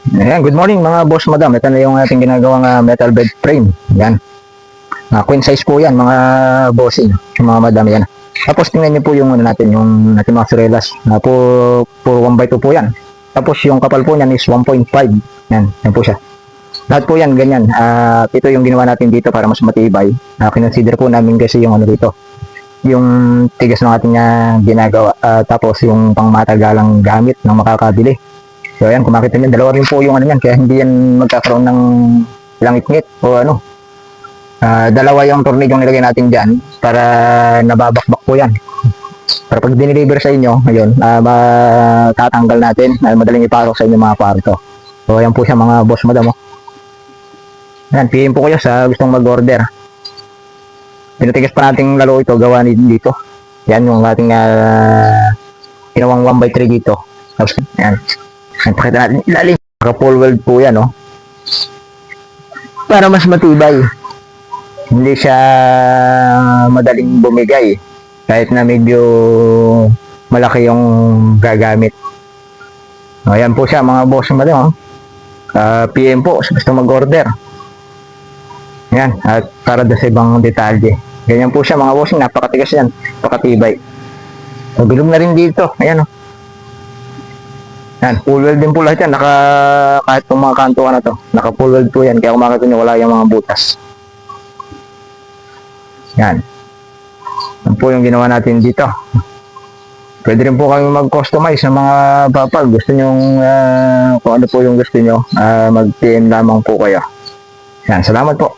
Ayan, good morning mga boss madam. Ito na yung ating ginagawang metal bed frame. Yan. Queen size po yan mga bossing. Mga madam yan. Tapos tingnan niyo po yung ano natin, yung ating mga surelas. Puro 1x2 po yan. Tapos yung kapal po niyan is 1.5. Yan po siya. Lahat po yan ganyan. Ito yung ginawa natin dito para mas matibay. Kinonsider po namin kasi yung ano dito. Yung tigas ng ating ginagawa. Tapos yung pangmatagalang gamit ng makakabili. So ayan, kung makita nyo, dalawa rin po yung ano yan, kaya hindi yan magkakaroon ng langit-ngit o ano. Dalawa yung tornilyong nilagay natin dyan para nababakbak po yan. Para pag diniliver sa inyo, ngayon, matatanggal natin, madaling ipasok sa inyo mga kwarto. So ayan po siya mga boss madam. Ayan, PM po kayo sa gustong mag-order. Pinatigas pa natin lalo ito, gawa dito. Yan yung ating ginawang 1x3 dito. Tapos, ayan. Pakita natin ilalim. Naka-full weld po yan, no? Para mas matibay. Hindi siya madaling bumigay. Kahit na medyo malaki yung gagamit. Ayan po siya, mga boss madam. PM po, gusto mag-order. Yan, at para sa ibang detalye. Ganyan po siya, mga bossing. Napakatigas yan. Napakatibay. Bilog na rin dito. Ayan, no? Yan, full weld din po lahat yan. Kahit itong mga kantuan na to, naka full weld po yan. Kaya kung makita nyo, wala yung mga butas. Yan. Yan po yung ginawa natin dito. Pwede rin po kami mag-customize ng mga papag. Gusto nyo, kung ano po yung gusto nyo, mag-PM lamang po kayo. Yan, salamat po.